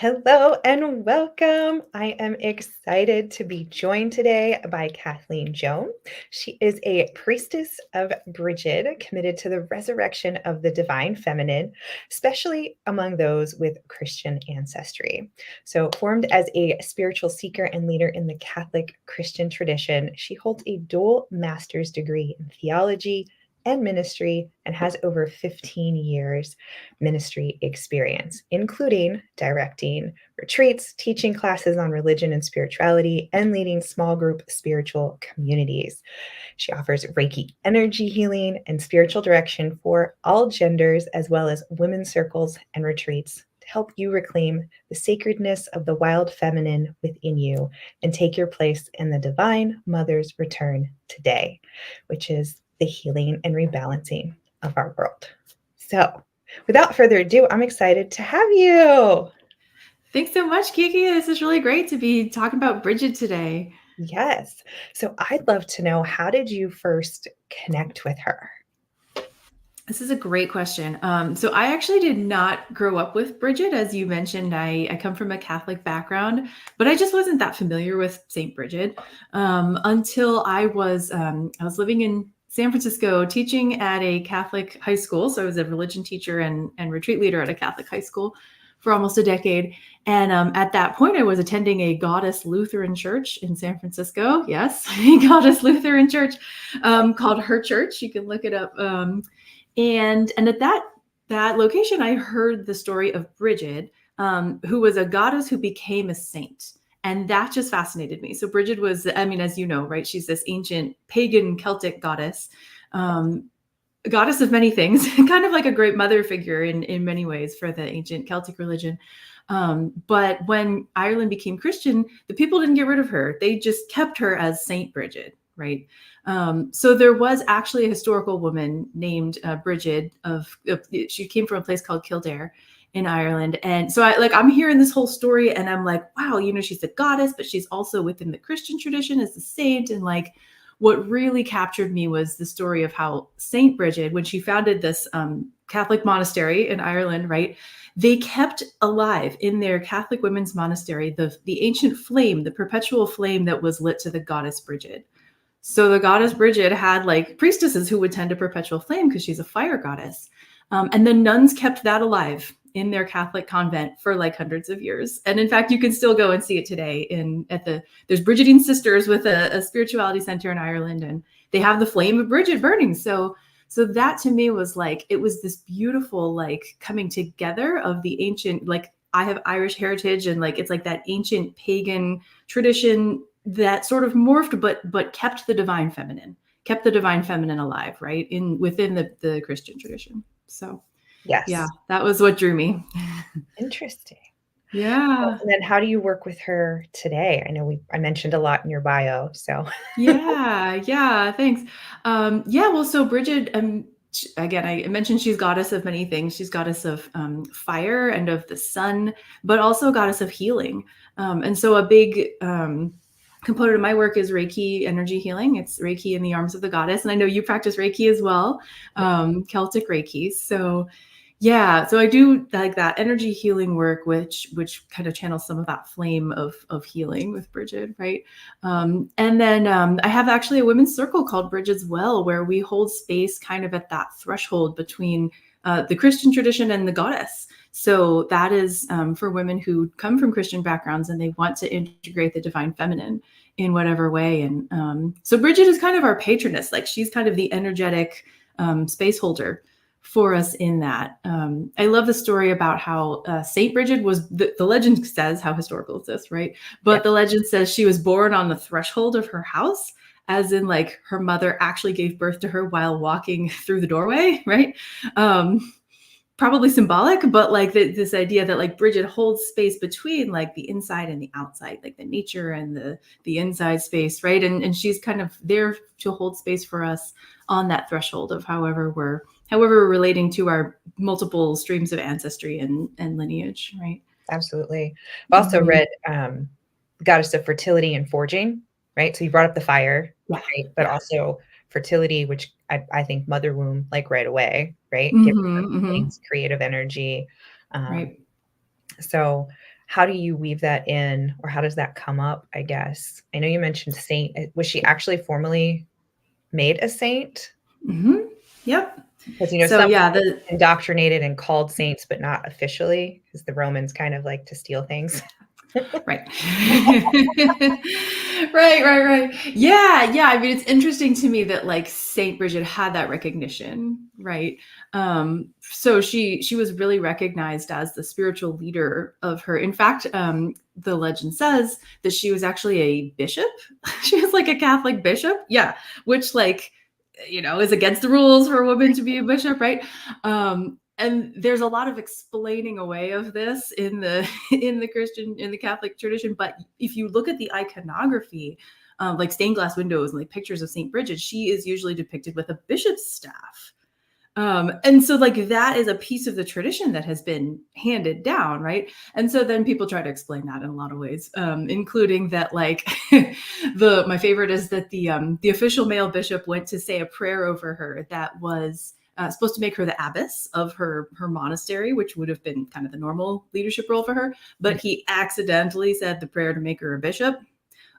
Hello and welcome. I am excited to be joined today by Kathleen Joan. She is a priestess of Brigid, committed to the resurrection of the divine feminine, especially among those with Christian ancestry. So, formed as a spiritual seeker and leader in the Catholic Christian tradition, she holds a dual master's degree in theology and ministry and has over 15 years ministry experience, including directing retreats, teaching classes on religion and spirituality, and leading small group spiritual communities. She offers Reiki energy healing and spiritual direction for all genders, as well as women's circles and retreats to help you reclaim the sacredness of the wild feminine within you and take your place in the divine mother's return today, which is the healing and rebalancing of our world. So, without further ado, I'm excited to have you. Thanks so much, Kiki. This is really great to be talking about Brigid today. Yes. So I'd love to know, how did you first connect with her? This is a great question. So I actually did not grow up with Brigid. As you mentioned, I come from a Catholic background, but I just wasn't that familiar with Saint Brigid until I was living in San Francisco teaching at a Catholic high school. So I was a religion teacher and retreat leader at a Catholic high school for almost a decade. And at that point, I was attending a Goddess Lutheran church in San Francisco. Yes, a Goddess Lutheran church called Her Church. You can look it up. And at that location, I heard the story of Brigid, who was a goddess who became a saint. And that just fascinated me. So Brigid was, I mean, as you know, right? She's this ancient pagan Celtic goddess, goddess of many things, kind of like a great mother figure in many ways for the ancient Celtic religion. But when Ireland became Christian, the people didn't get rid of her. They just kept her as Saint Brigid, right? So there was actually a historical woman named Brigid she came from a place called Kildare in Ireland. And so I'm hearing this whole story and I'm like, wow, she's a goddess, but she's also within the Christian tradition as a saint. And like, what really captured me was the story of how Saint Brigid, when she founded this Catholic monastery in Ireland, right, they kept alive in their Catholic women's monastery the ancient flame, the perpetual flame that was lit to the goddess Brigid. So the goddess Brigid had like priestesses who would tend a perpetual flame because she's a fire goddess. And the nuns kept that alive in their Catholic convent for like hundreds of years. And in fact, you can still go and see it today there's Brigidine Sisters with a spirituality center in Ireland, and they have the flame of Brigid burning. So that to me was like, it was this beautiful, like coming together of the ancient, like I have Irish heritage and like, it's like that ancient pagan tradition that sort of morphed, but kept the divine feminine alive, right? Within the Christian tradition. So Yes. yeah, that was what drew me. Interesting. Yeah. And then how do you work with her today? I know I mentioned a lot in your bio, so. Yeah, thanks. Well, so Brigid, again, I mentioned she's goddess of many things. She's goddess of fire and of the sun, but also goddess of healing. And so a big component of my work is Reiki energy healing. It's Reiki in the arms of the goddess. And I know you practice Reiki as well, Celtic Reiki. So yeah, so I do like that energy healing work, which kind of channels some of that flame of healing with Brigid, right? And then I have actually a women's circle called Brigid's Well, where we hold space kind of at that threshold between the Christian tradition and the goddess. So that is for women who come from Christian backgrounds and they want to integrate the divine feminine in whatever way. And so Brigid is kind of our patroness, like she's kind of the energetic space holder for us in that. I love the story about how Saint Brigid was, the legend says, how historical is this, right? But the legend says she was born on the threshold of her house, as in like her mother actually gave birth to her while walking through the doorway, right? Probably symbolic, but like this idea that like Brigid holds space between like the inside and the outside, like the nature and the inside space, right? And she's kind of there to hold space for us on that threshold of however we're relating to our multiple streams of ancestry and lineage, right? Absolutely. I've also read Goddess of Fertility and Forging, right? So you brought up the fire, right? But also fertility, which I think mother womb, like right away, right? Give things creative energy. Right. So how do you weave that in, or how does that come up, I guess? I know you mentioned saint. Was she actually formally made a saint? Hmm. Yep. Because, So some yeah, people the indoctrinated and called saints, but not officially, because the Romans kind of like to steal things. right. Right. Yeah. I mean, it's interesting to me that like Saint Bridget had that recognition, right? So she was really recognized as the spiritual leader of her. In fact, the legend says that she was actually a bishop. She was like a Catholic bishop. Yeah, which like is against the rules for a woman to be a bishop, right? And there's a lot of explaining away of this in the in the Catholic tradition. But if you look at the iconography, like stained glass windows and like pictures of Saint Bridget, she is usually depicted with a bishop's staff. And so like that is a piece of the tradition that has been handed down, right? And so then people try to explain that in a lot of ways, including that like my favorite is that the official male bishop went to say a prayer over her that was supposed to make her the abbess of her monastery, which would have been kind of the normal leadership role for her. But he accidentally said the prayer to make her a bishop.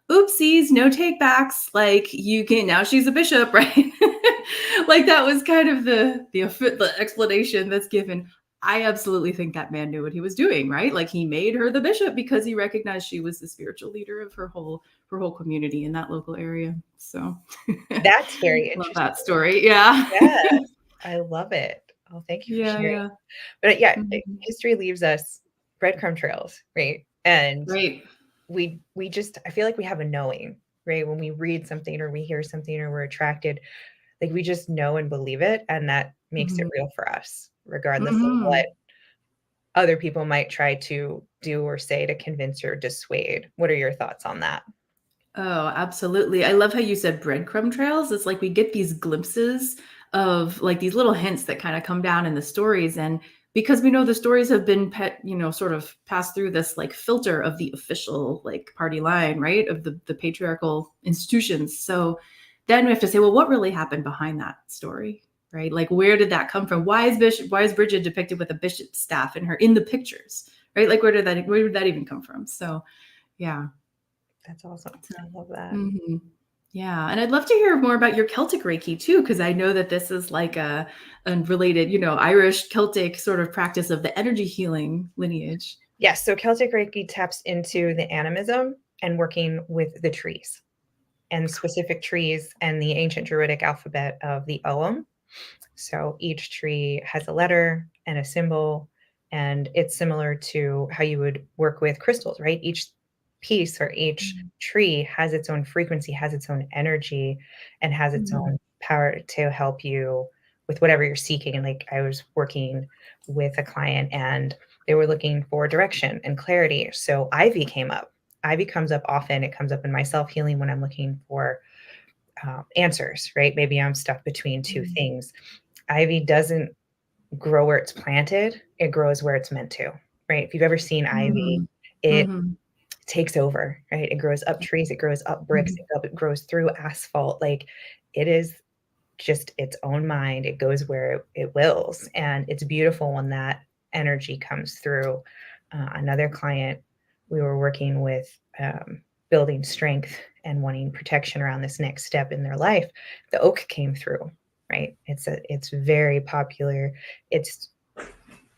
Oopsies, no take backs. Like you can now she's a bishop, right? Like that was kind of the explanation that's given. I absolutely think that man knew what he was doing, right? Like he made her the bishop because he recognized she was the spiritual leader of her whole community in that local area. So That's very love interesting. that story. Yeah. Yes, I love it. Oh, thank you for Yeah, sharing. yeah. But yeah, Mhm. history leaves us breadcrumb trails, right? And Right. we just I feel like we have a knowing, right? When we read something or we hear something or we're attracted, like we just know and believe it, and that makes it Mhm. real for us, regardless of what Mhm. other people might try to do or say to convince or dissuade. What are your thoughts on that? Oh, absolutely. I love how you said breadcrumb trails. It's like we get these glimpses of like these little hints that kind of come down in the stories. And because we know the stories have been sort of passed through this like filter of the official like party line, right? Of the patriarchal institutions. So then we have to say, well, what really happened behind that story? Right? Like where did that come from? Why is Bridget depicted with a bishop's staff in the pictures? Right? Like where did that even come from? So yeah. That's awesome. I love that. Mhm. Yeah, and I'd love to hear more about your Celtic Reiki too, because I know that this is like a related, Irish Celtic sort of practice of the energy healing lineage. Yes, so Celtic Reiki taps into the animism and working with the trees and specific trees and the ancient Druidic alphabet of the Ogham. So each tree has a letter and a symbol, and it's similar to how you would work with crystals, right? Each piece or each Mm. tree has its own frequency, has its own energy, and has its Mhm. own power to help you with whatever you're seeking. And like I was working with a client and they were looking for direction and clarity. So ivy came up. Ivy comes up often. It comes up in my self healing when I'm looking for answers, right? Maybe I'm stuck between two Mhm. things. Ivy doesn't grow where it's planted, it grows where it's meant to, right? If you've ever seen ivy, Mhm. it Mhm. takes over, right? It grows up trees, it grows up bricks, Mhm. it grows through asphalt. Like it is just its own mind. It goes where it wills. And it's beautiful when that energy comes through. Another client, we were working with building strength and wanting protection around this next step in their life. The oak came through, right? It's very popular. It's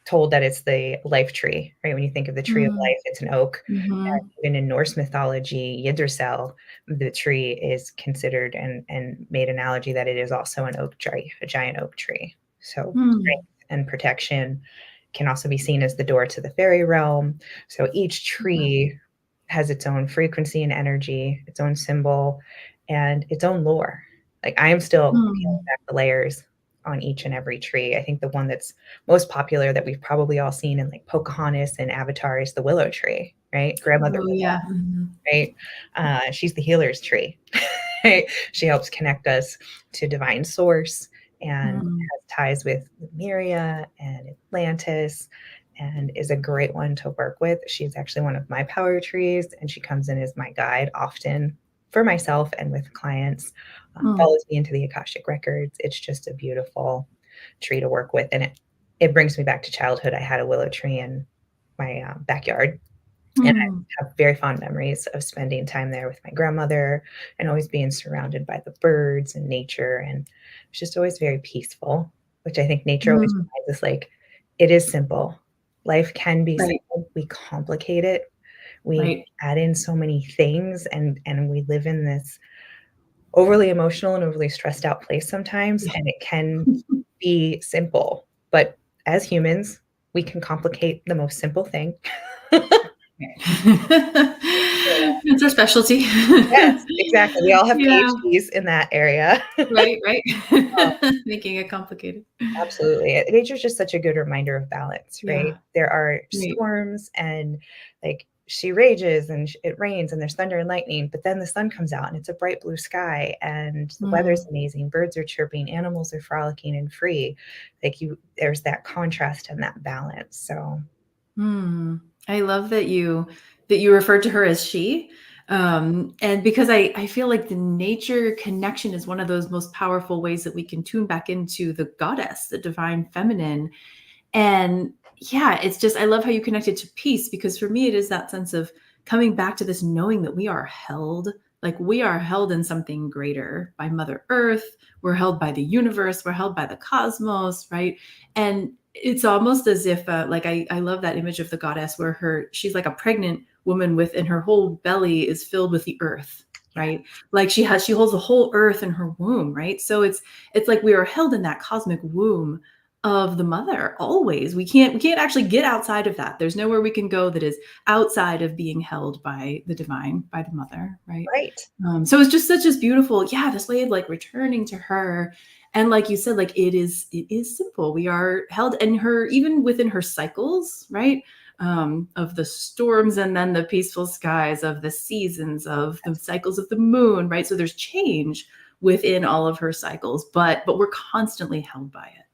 told that it's the life tree, right? When you think of the tree of Mhm. life, it's an oak. And Mhm. even in Norse mythology, Yggdrasil, the tree is considered and made analogy that it is also an oak tree, a giant oak tree. So Mm. strength and protection can also be seen as the door to the fairy realm. So each tree has its own frequency and energy, its own symbol, and its own lore. Like I am still peeling Mm. back the layers on each and every tree. I think the one that's most popular that we've probably all seen in like Pocahontas and Avatar is the willow tree, right? Grandmother Oh willow, yeah. Mhm. right? She's the healer's tree. Right? She helps connect us to divine source and Mm. has ties with Lemuria and Atlantis and is a great one to work with. She's actually one of my power trees and she comes in as my guide often for myself and with clients. Mm. Follows me into the Akashic records. It's just a beautiful tree to work with, and it brings me back to childhood. I had a willow tree in my backyard, And Mm. I have very fond memories of spending time there with my grandmother and always being surrounded by the birds and nature, and it's just always very peaceful, which I think nature always Mm. reminds us, like, it is simple. Life can be Right. simple. We complicate it. We Right. add in so many things, and we live in this overly emotional and overly stressed out place sometimes, Yeah. and it can be simple. But as humans, we can complicate the most simple thing. It's our specialty. Yes, exactly. We all have Yeah. PhDs in that area. Right, right. Um, Making it complicated. absolutely. Nature's just such a good reminder of balance, right? Yeah. There are Right. storms and, like, she rages and it rains and there's thunder and lightning, but then the sun comes out and it's a bright blue sky and the weather's Mm. amazing. Birds are chirping, animals are frolicking and free. Like, there's that contrast and that balance. So, Hmm. I love that you referred to her as she. And because I feel like the nature connection is one of those most powerful ways that we can tune back into the goddess, the divine feminine. And yeah, it's just, I love how you connected to peace, because for me, it is that sense of coming back to this knowing that we are held, like we are held in something greater by Mother Earth. We're held by the universe. We're held by the cosmos, right? And it's almost as if, like, I love that image of the goddess where she's like a pregnant woman and her whole belly is filled with the earth, yeah, right? Like she holds the whole earth in her womb, right? So it's like we are held in that cosmic womb of the mother always. We can't actually get outside of that. There's nowhere we can go that is outside of being held by the divine, by the mother, right? right. So it's just such as beautiful, yeah, this way of like returning to her. And like you said, like it is simple. We are held in her, even within her cycles, right? Of the storms and then the peaceful skies, of the seasons, of the cycles of the moon, right? So there's change within all of her cycles, but we're constantly held by it.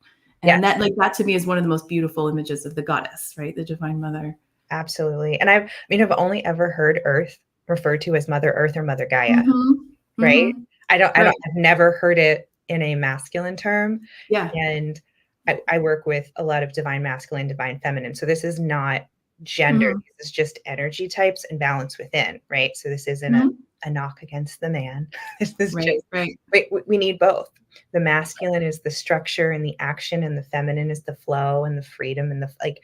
And Yes, that to me is one of the most beautiful images of the goddess, right? The divine mother. absolutely. And I've only ever heard Earth referred to as Mother Earth or Mother Gaia, Mhm. right? Mhm. Right. I've never heard it in a masculine term, Yeah. and I work with a lot of divine masculine, divine feminine, so this is not gender, Mhm. this is just energy types and balance within, right? So this isn't Mhm. a knock against the man. This is Right, just right. we need both. The masculine is the structure and the action, and the feminine is the flow and the freedom and the like,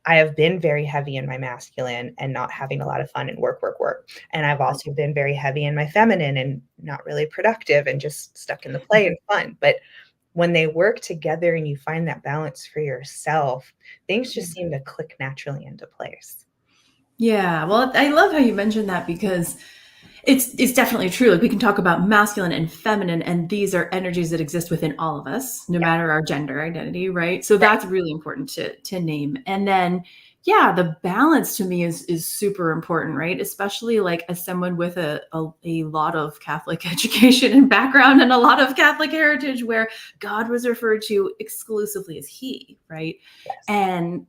I have been very heavy in my masculine and not having a lot of fun and work, work, work. And I've Right. also been very heavy in my feminine and not really productive and just stuck in the play and fun. But when they work together and you find that balance for yourself, things Yeah. just seem to click naturally into place. Yeah, well, I love how you mentioned that, because it's definitely true. Like we can talk about masculine and feminine, and these are energies that exist within all of us, no Yeah, matter our gender identity, right? So right. that's really important to name. And then, yeah, the balance to me is super important, right? Especially like as someone with a lot of Catholic education and background and a lot of Catholic heritage, where God was referred to exclusively as He, right? Yes. And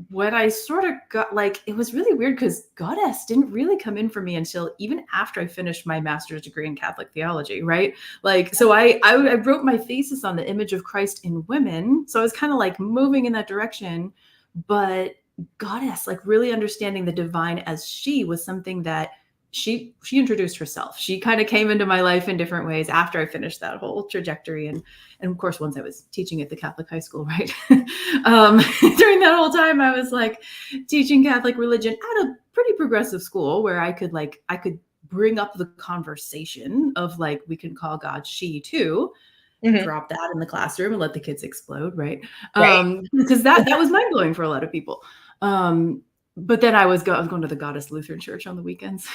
when I sort of got, like, it was really weird because goddess didn't really come in for me until even after I finished my master's degree in Catholic theology, right? Like, so I wrote my thesis on the image of Christ in women, so I was kind of like moving in that direction, but goddess, like really understanding the divine as she, was something that she introduced herself. She kind of came into my life in different ways after I finished that whole trajectory, and of course once I was teaching at the Catholic high school, right? During that whole time I was like teaching Catholic religion at a pretty progressive school where I could bring up the conversation of like, we can call God she too, Mhm. drop that in the classroom and let the kids explode, right? Right. Because that was mind blowing for a lot of people. Um, but then I was going to the Goddess Lutheran Church on the weekends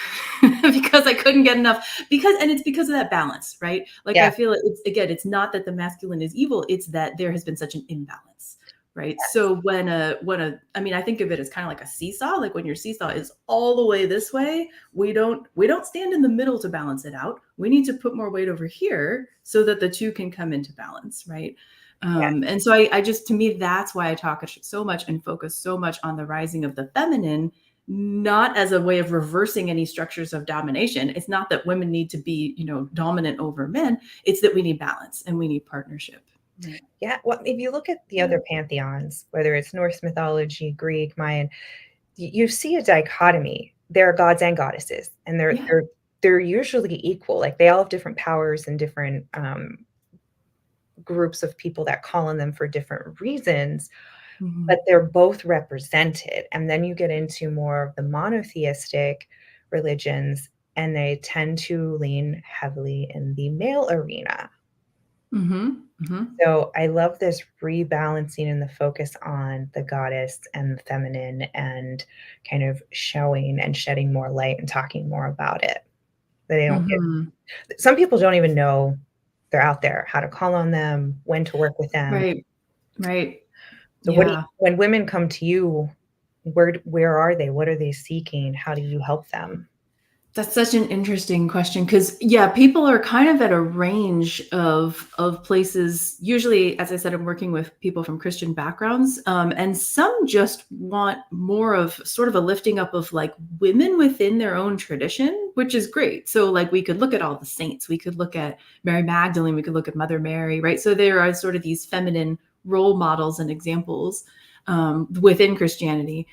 because I couldn't get enough. And it's because of that balance, right? Like I Yeah. feel it's not that the masculine is evil; it's that there has been such an imbalance, right? Yes. So I mean, I think of it as kind of like a seesaw. Like when your seesaw is all the way this way, we don't stand in the middle to balance it out. We need to put more weight over here so that the two can come into balance, right? Yes. And so I just, to me, that's why I talk so much and focus so much on the rising of the feminine, not as a way of reversing any structures of domination. It's not that women need to be, dominant over men. It's that we need balance and we need partnership. Right. Yeah. Well, if you look at the other pantheons, whether it's Norse mythology, Greek, Mayan, you see a dichotomy. There are gods and goddesses, and Yeah. they're usually equal. Like they all have different powers and different groups of people that call on them for different reasons, Mhm. but they're both represented. And then you get into more of the monotheistic religions, and they tend to lean heavily in the male arena. Mhm. Mhm. So I love this rebalancing and the focus on the goddess and the feminine and kind of showing and shedding more light and talking more about it. That they don't Mhm. get some people don't even know they're out there, how to call on them, when to work with them. Right. Right. So what do you Yeah. when women come to you, where are they? What are they seeking? How do you help them? That's such an interesting question because, yeah, people are kind of at a range of places. Usually, as I said, I'm working with people from Christian backgrounds, and some just want more of sort of a lifting up of like women within their own tradition, which is great. So, like, we could look at all the saints, we could look at Mary Magdalene, we could look at Mother Mary, right? So there are sort of these feminine role models and examples within Christianity,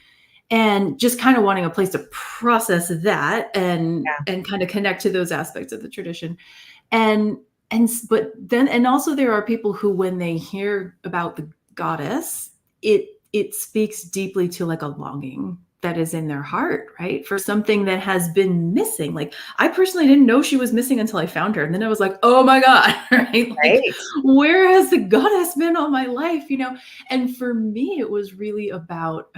and just kind of wanting a place to process that Yeah. and kind of connect to those aspects of the tradition. and but then, and also there are people who, when they hear about the goddess, it speaks deeply to like a longing that is in their heart, right, for something that has been missing. Like, I personally didn't know she was missing until I found her, and then I was like, oh my god, right, like, Right. where has the goddess been all my life, and for me it was really about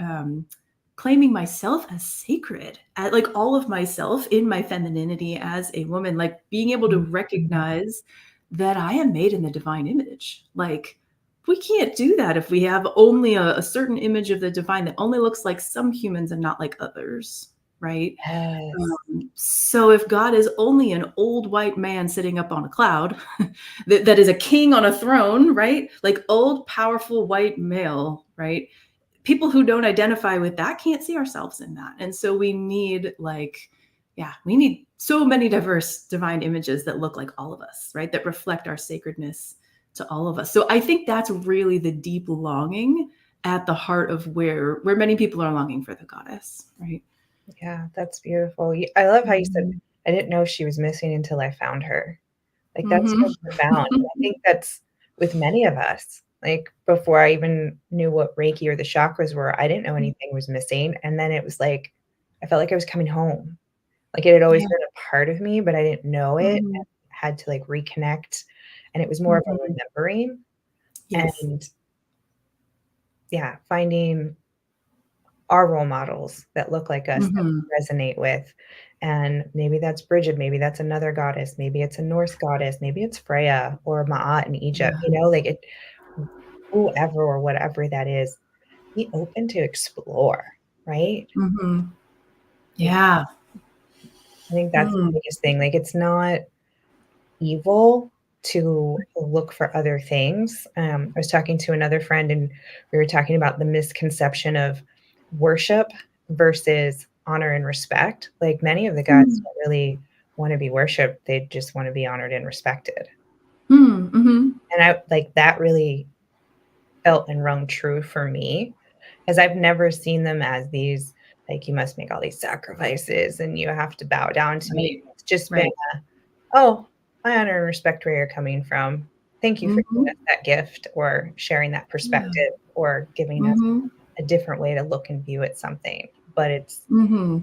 claiming myself as sacred, like all of myself in my femininity as a woman, like being able to Mhm. recognize that I am made in the divine image. Like, we can't do that if we have only a certain image of the divine that only looks like some humans and not like others, right? Yes. So if God is only an old white man sitting up on a cloud, that is a king on a throne, right? Like, old, powerful white male, right? People who don't identify with that can't see ourselves in that. And so we need, like, yeah, we need so many diverse divine images that look like all of us, right? That reflect our sacredness to all of us. So I think that's really the deep longing at the heart of where many people are longing for the goddess, right? Yeah, that's beautiful. I love how you said, Mhm. "I didn't know she was missing until I found her." Like, that's Mhm. so profound, and I think that's with many of us. Like, before I even knew what Reiki or the chakras were, I didn't know anything was missing, and then it was like, I felt like I was coming home. Like, it had always Yeah. been a part of me, but I didn't know it, Mhm. and had to, like, reconnect, and it was more of a Mhm. remembering, Yes. and, yeah, finding our role models that look like us, that Mhm. we resonate with, and maybe that's Brigid, maybe that's another goddess, maybe it's a Norse goddess, maybe it's Freya or Ma'at in Egypt, Yeah. like, whoever or whatever that is, be open to explore, right? Mhm. Like, Yeah. I think that's the Mm. biggest thing, like, it's not evil to look for other things. I was talking to another friend, and we were talking about the misconception of worship versus honor and respect. Like, many of the gods Mm. don't really wanna be worshiped, they just wanna be honored and respected. Mm. Mhm. And I like, that really felt and rung true for me, 'cause I've never seen them as these, like, you must make all these sacrifices and you have to bow down to me. Right. It's just been, Right. "Oh, I honor and respect where you're coming from. Thank you for giving Mhm. us that gift or sharing that Yeah. perspective or giving us Mhm. a different way to look and view at something." But Mhm.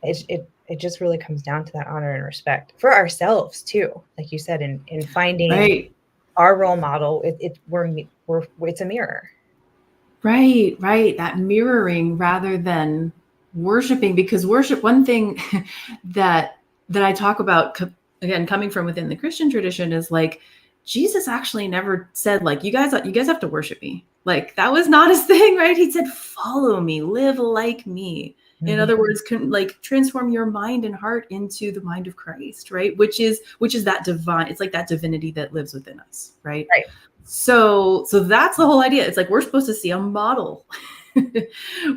it just really comes down to that honor and respect for ourselves too. Like you said, in finding Right. our role model, we're it's a mirror. Right, right. That mirroring rather than worshiping, because worship, one thing that I talk about, again, coming from within the Christian tradition, is like, Jesus actually never said, like, you guys have to worship me. Like, that was not his thing, right? He said, follow me, live like me. In Mhm. other words, like, transform your mind and heart into the mind of Christ, right? Which is that divine, it's like that divinity that lives within us, right? Right. So that's the whole idea. It's like, we're supposed to see a model.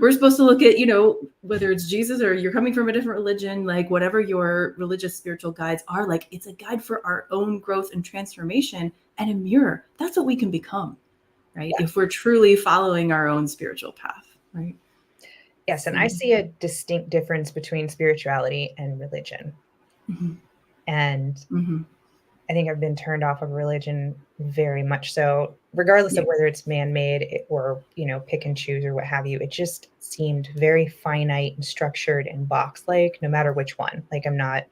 We're supposed to look at, whether it's Jesus or you're coming from a different religion, like whatever your religious spiritual guides are, like, it's a guide for our own growth and transformation, and a mirror. That's what we can become, right? Yeah. If we're truly following our own spiritual path, right? Yes, and I So, see a distinct difference between spirituality and religion. mhm, And mhm. I think I've been turned off of religion very much so, regardless Yeah. of whether it's man-made or, pick and choose or what have you. It just seemed very finite and structured and box-like, no matter which one. Like Mhm.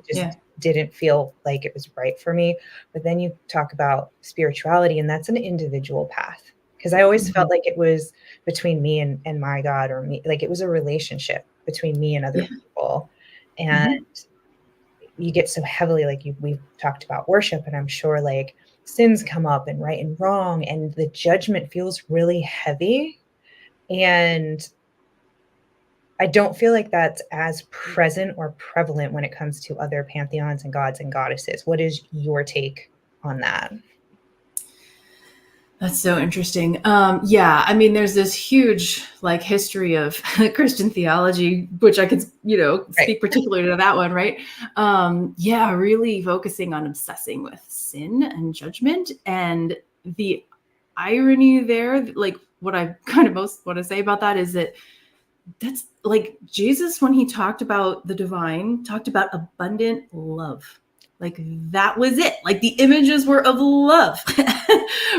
it Yeah. just didn't feel like it was right for me. But then you talk about spirituality, and that's an individual path. Because I always felt Mhm. like it was between me and my God, or me, like it was a relationship between me and other Yeah. people. And Mhm. you get so heavily, like we've talked about worship, and I'm sure like sins come up and right and wrong, and the judgment feels really heavy. And I don't feel like that's as present or prevalent when it comes to other pantheons and gods and goddesses. What is your take on that? That's so interesting. Yeah, I mean, there's this huge like history of Christian theology, which I could, Right. speak particularly to that one, right? Yeah, really focusing on obsessing with sin and judgment, and the irony there, like what I kind of most want to say about that is that that's like Jesus, when he talked about the divine, talked about abundant love. Like that was it. Like the images were of love,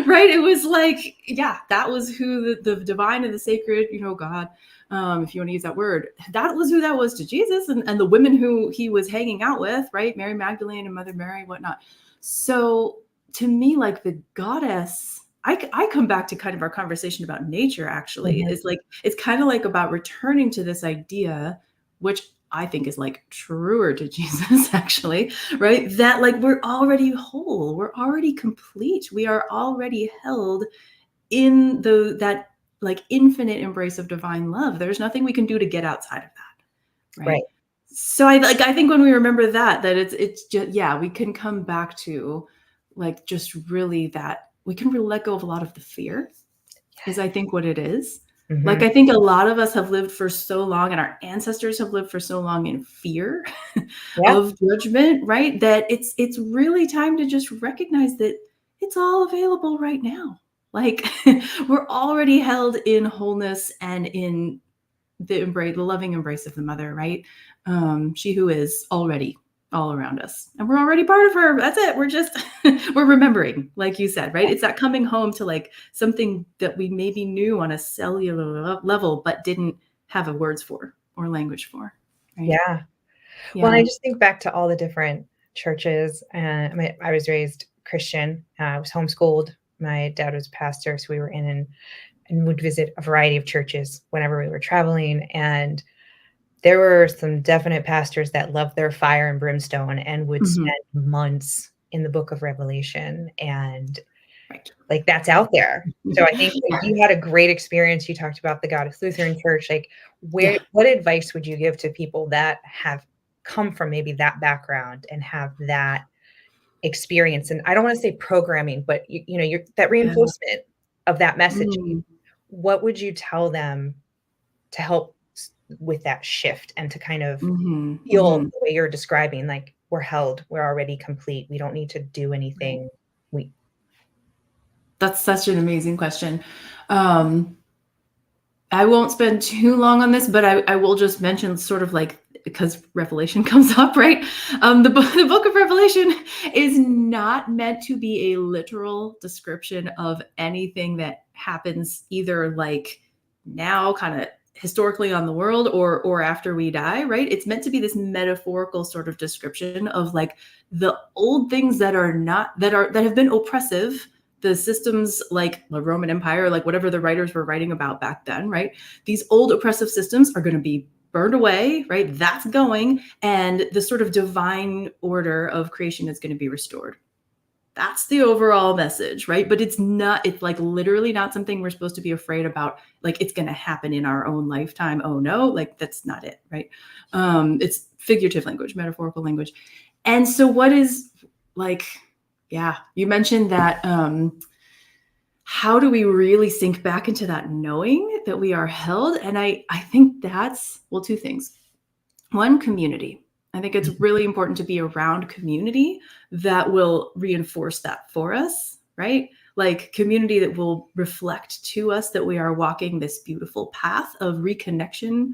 right? It was like, yeah, that was who the divine and the sacred, God, if you want to use that word, that was who that was to Jesus, and the women who he was hanging out with, right? Mary Magdalene and Mother Mary, whatnot. So to me, like the goddess, I come back to kind of our conversation about nature, actually, Mhm. is like, it's kind of like about returning to this idea, which I think is like truer to Jesus, actually, right? That like we're already whole, we're already complete, we are already held in that like infinite embrace of divine love. There's nothing we can do to get outside of that, Right. right? So I think when we remember that it's just, yeah, we can come back to like just really that we can really let go of a lot of the fear, is I think what it is. Like Mhm. I think a lot of us have lived for so long, and our ancestors have lived for so long in fear Yeah. of judgment, right? That it's really time to just recognize that it's all available right now. Like we're already held in wholeness and in the loving embrace of the mother, right? She who is already all around us, and we're already part of her. That's it. We're just we're remembering, like you said, right? It's that coming home to like something that we maybe knew on a cellular level, but didn't have a words for or language for, right? Yeah. Well, I Yeah. just think back to all the different churches. I was raised Christian. I was homeschooled. My dad was a pastor, so we were in and would visit a variety of churches whenever we were traveling. And there were some definite pastors that loved their fire and brimstone and would Mhm. spend months in the book of Revelation, and Right. like that's out there. So I think like Yeah. you had a great experience. You talked about the Goddess Lutheran Church. Like Yeah. what advice would you give to people that have come from maybe that background and have that experience? And I don't want to say programming, but you're that Yeah. reinforcement of that message. Mm. What would you tell them to help with that shift and to kind of Mhm. feel Mhm. the way you're describing, like we're held, we're already complete. We don't need to do Right. anything. We That's such an amazing question. Um, I won't spend too long on this, but I will just mention sort of like, because Revelation comes up, right? The book of Revelation is not meant to be a literal description of anything that happens either like now, kind of historically on the world, or after we die, right? It's meant to be this metaphorical sort of description of like the old things that are not that have been oppressive, the systems like the Roman Empire, like whatever the writers were writing about back then, right? These old oppressive systems are going to be burned away, right? That's going, and the sort of divine order of creation is going to be restored. That's the overall message, right? But it's like literally not something we're supposed to be afraid about. Like it's going to happen in our own lifetime. Oh no, like that's not it, right? It's figurative language, metaphorical language. And so what is like, yeah, you mentioned that how do we really sink back into that knowing that we are held? And I think that's, well, two things. One, community. I think it's really important to be around community that will reinforce that for us, right? like community that will reflect to us that we are walking this beautiful path of reconnection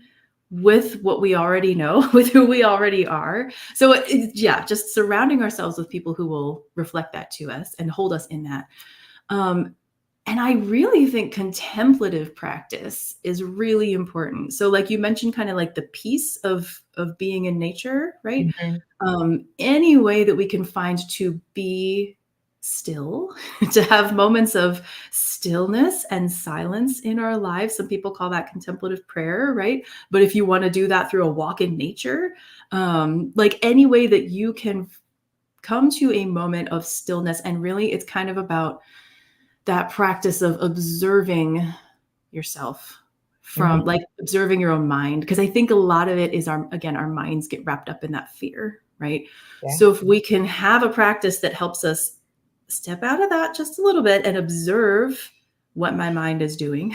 with what we already know, with who we already are. So yeah, just surrounding ourselves with people who will reflect that to us and hold us in that. And I really think contemplative practice is really important. So like you mentioned, kind of like the peace of being in nature, right? Mhm. Any way that we can find to be still, to have moments of stillness and silence in our lives. Some people call that contemplative prayer, right? But if you want to do that through a walk in nature, like any way that you can come to a moment of stillness, and really it's kind of about that practice of observing yourself, from Mhm. like observing your own mind, because I think a lot of it is our minds get wrapped up in that fear, right? Yeah. So if we can have a practice that helps us step out of that just a little bit and observe what my mind is doing,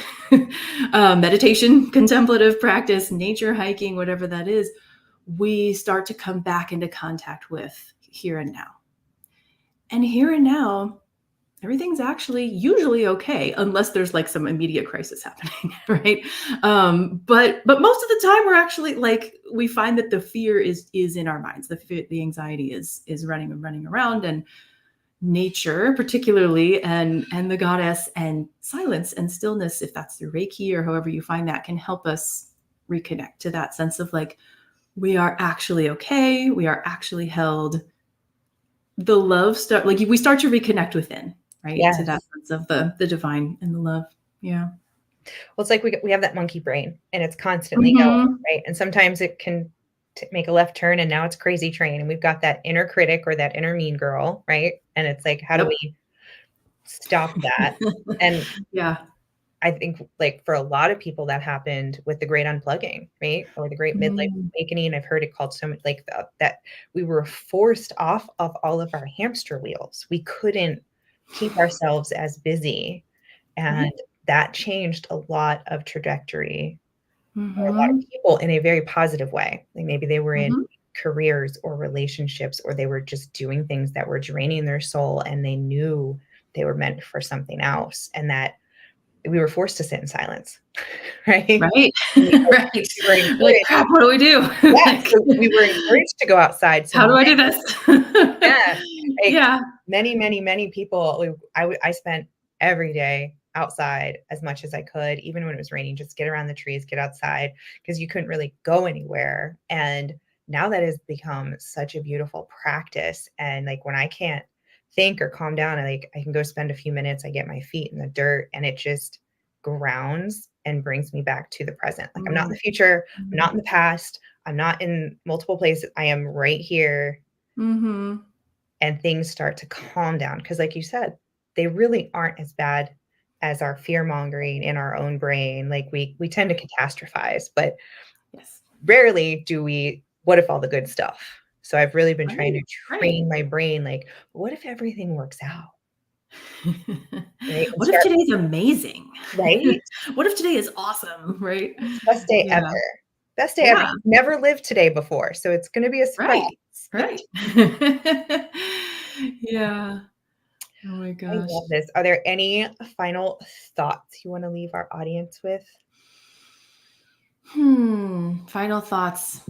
meditation, contemplative practice, nature, hiking, whatever that is, we start to come back into contact with here and now. And here and now, everything's actually usually okay, unless there's like some immediate crisis happening, right? But most of the time, we're actually like, we find that the fear is in our minds. The anxiety is running and running around, and nature, particularly, and the goddess and silence and stillness, if that's through Reiki or however you find that, can help us reconnect to that sense of like, we are actually okay, we are actually held. The love start, like we start to reconnect within, right? To that Yes. sense of the divine and the love. Yeah. Well, it's like we have that monkey brain and it's constantly going, Mhm. right? And sometimes it can make a left turn and now it's crazy train. And we've got that inner critic or that inner mean girl, right? And it's like, how do Yep. we stop that? And Yeah. I think like for a lot of people that happened with the great unplugging, right? Or the great midlife Mm. awakening. I've heard it called so much like that we were forced off of all of our hamster wheels. We couldn't keep ourselves as busy. And Right. that changed a lot of trajectory for a lot of Mhm. people in a very positive way. Like maybe they were in Mhm. careers or relationships, or they were just doing things that were draining their soul and they knew they were meant for something else. And that we were forced to sit in silence, right? Right. Because Right. we were Like, encouraged. crap, what do we do? Yeah, Like, so we were encouraged to go outside. So how do I do this? yeah, like Yeah. many, many, many people, I spent every day outside as much as I could, even when it was raining, just get around the trees, get outside because you couldn't really go anywhere. And now that has become such a beautiful practice. And like when I can't think or calm down, I can go spend a few minutes, I get my feet in the dirt and it just grounds and brings me back to the present. Like I'm not in Mm. the future, I'm Mhm. not in the past, I'm not in multiple places. I am right here Mhm. and things start to calm down. Because, like you said, they really aren't as bad as our fear mongering in our own brain. Like we tend to catastrophize, but Yes. rarely do we. What if all the good stuff? So I've really been trying Right. to Right. train my brain. Like, what if everything works out, right? And What if start today's amazing? right. What if today is awesome, right? It's the best day ever. Yeah. Best day ever. Yeah. Never lived today before, so it's going to be a surprise. Right. Right. Yeah. Oh my I gosh. love this. Are there any final thoughts you want to leave our audience with? Final thoughts.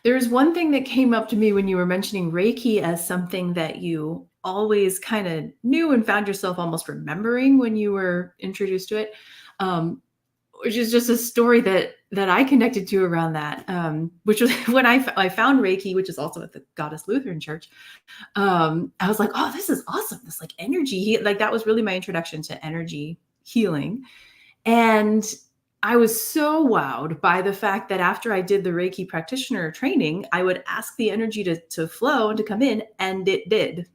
There's one thing that came up to me when you were mentioning Reiki as something that you always kind of knew and found yourself almost remembering when you were introduced to it. Um, which is just a story that I connected to around that, which was when I found Reiki, which is also at the Goddess Lutheran Church. I was like, oh, this is awesome. This like energy, like that was really my introduction to energy healing. And I was so wowed by the fact that after I did the Reiki practitioner training, I would ask the energy to flow and to come in, and it did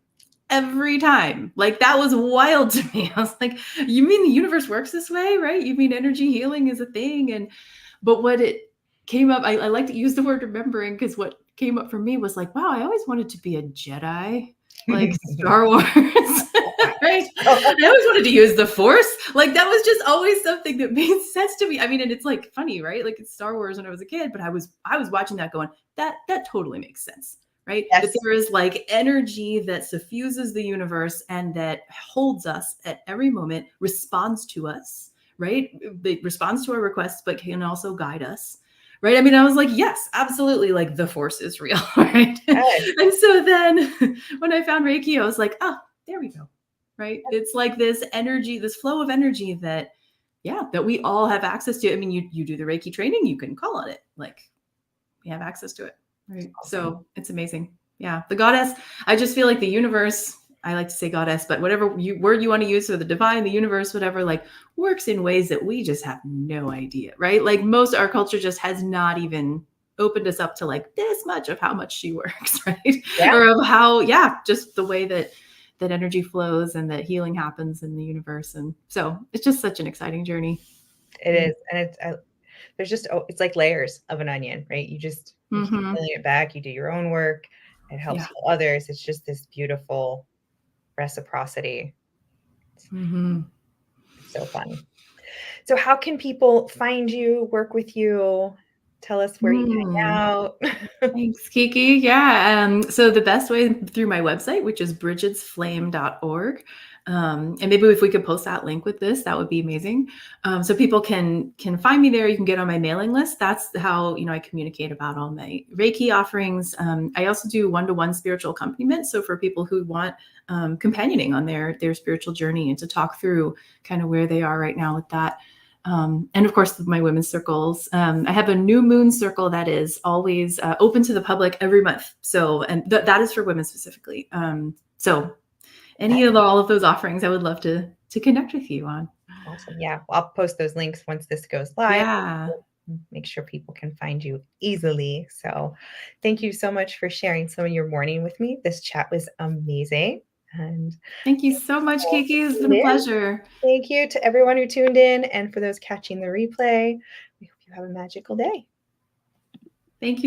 every time. Like that was wild to me. I was like, you mean the universe works this way, right? You mean energy healing is a thing? And but what it came up, I like to use the word remembering, because what came up for me was like, wow, I always wanted to be a Jedi, like Star Wars. Right? I always wanted to use the Force. Like that was just always something that made sense to me. I mean, and it's like funny, right? Like it's Star Wars when I was a kid, but I was watching that going, that totally makes sense. right? That Yes. there is like energy that suffuses the universe and that holds us at every moment, responds to us, right? It responds to our requests, but can also guide us. Right. I mean, I was like, yes, absolutely. Like the force is real. Right. Yes. And so then when I found Reiki, I was like, oh, there we go. Right. It's like this energy, this flow of energy that, yeah, that we all have access to. I mean, you do the Reiki training, you can call on it. Like we have access to it. Right. Awesome. So it's amazing. Yeah. The goddess, I just feel like the universe, I like to say goddess, but whatever word you want to use, so the divine, the universe, whatever, like works in ways that we just have no idea. Right. Like most our culture just has not even opened us up to like this much of how much she works. Right. Yeah, Or of how, yeah, just the way that energy flows and that healing happens in the universe. And so it's just such an exciting journey. it is. And it's, there's just, oh, it's like layers of an onion, right? You keep Mm-hmm. peeling it back, you do your own work, it helps Yeah. heal others. It's just this beautiful reciprocity. Mm-hmm. It's so fun. So how can people find you, work with you? Tell us where you hang Mm. out. Thanks, Kiki. Yeah. So the best way through my website, which is brigidsflame.org. And maybe if we could post that link with this, that would be amazing. So people can find me there. You can get on my mailing list. That's how, I communicate about all my Reiki offerings. I also do one-to-one spiritual accompaniment. So for people who want companioning on their spiritual journey and to talk through kind of where they are right now with that. And of course, my women's circles. I have a new moon circle that is always open to the public every month. So, and that is for women specifically. So, all of those offerings, I would love to connect with you on. Awesome. Yeah. Well, I'll post those links once this goes live. Yeah. Make sure people can find you easily. So thank you so much for sharing some of your morning with me. This chat was amazing. And Thank you so much, all Kiki. who It's been tuned a in, pleasure. thank you to everyone who tuned in. And for those catching the replay, we hope you have a magical day. Thank you.